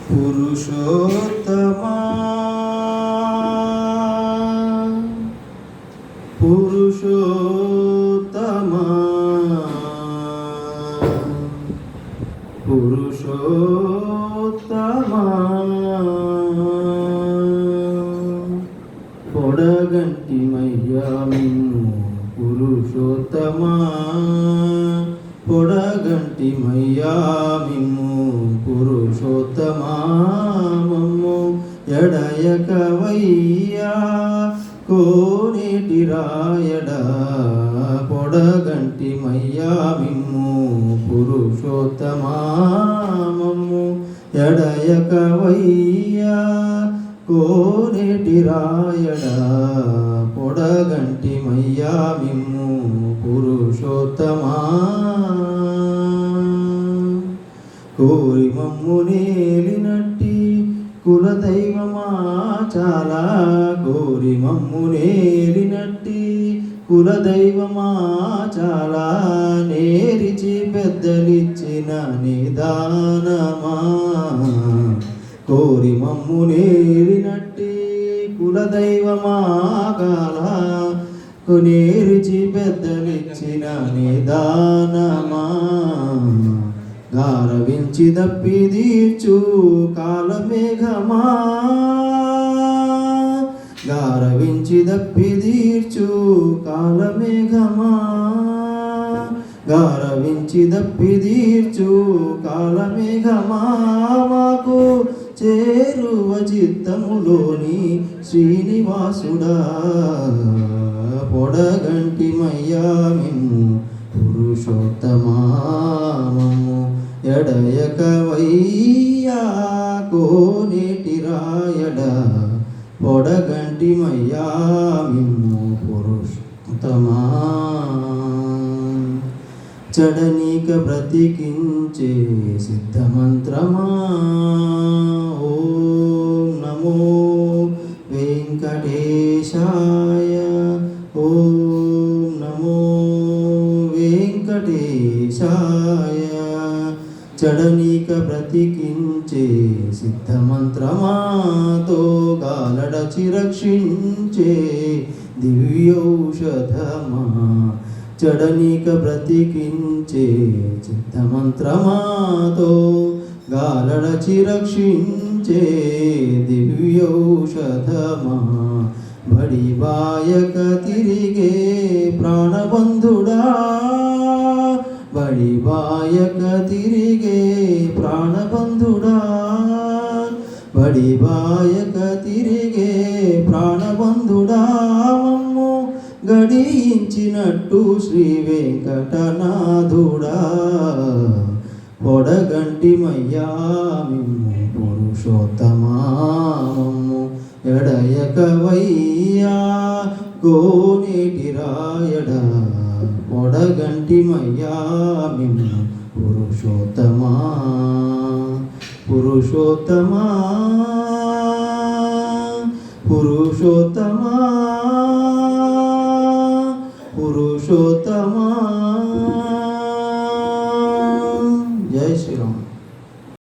పురుషోత్తమా పురుషోత్తమా పురుషోత్తమా పొడగంటి మయ్యామిన్ను పురుషోత్తమా పొడగంటి మయ్యామిన్ను పురుషోత్తమా మమ్ము ఎడయకవయ్యా కోనేటి రాయడా పొడగంటి మయ్యామిన్ను పురుషోత్తమా మమ్ము ఎడయకవయ్యా కోనేటి రాయడా పొడగంటి మయ్యామిన్ను పురుషోత్తమా కోరి మమ్ము నేలినట్టి కులదైవమా చాలా కోరి మమ్ము నేలినట్టి కులదైవమా చాలా నేరిచి పెద్దలిచ్చిన నిదానమా కోరి మమ్ము నేలినట్టి కులదైవమా కాలా నేరిచి పెద్దలిచ్చిన నిదానమా గారవించి దప్పి తీర్చు కాలమేఘమా గారవించి దప్పి తీర్చు కాలమేఘమా గారవించి దప్పి తీర్చు కాలమేఘమా మాకు చేరువ చిత్తములోని శ్రీనివాసుడా పొడగంటి మయ్యామిన్ను పురుషోత్తమా మమ్ము ఎడయకవయ్యా కోనేటి రాయడా పొడగంటి మయ్యామిన్ను పురుషోత్తమా చడనీక బ్రతికించే సిద్ధమంత్రమా ఓం నమో వెంకటేశాయ ఓం నమో వెంకటేశాయ చడనీక బ్రతికించే సిద్ధమంత్రమాతో గాలడచి రక్షించే దివ్యౌషధమా చడనీక బ్రతికించే చిత్తమంత్రమాతో గాలడచి రక్షించే దివ్యౌషధమా బడిబాయక తిరిగే ప్రాణబంధుడా బడిబాయక తిరిగే ప్రాణబంధుడా బడిబాయక తిరిగే ప్రాణబంధుడా మమ్ము గడించినట్టు శ్రీ వెంకటనాథుడా పొడగంటి మయ్యామిన్ను పురుషోత్తమా మమ్ము ఎడయకవయ్యా కోనేటి రాయడా పొడగంటి మయ్యామిన్ను పురుషోత్తమా పురుషోత్తమా పురుషోత్తమా పురుషోత్తమా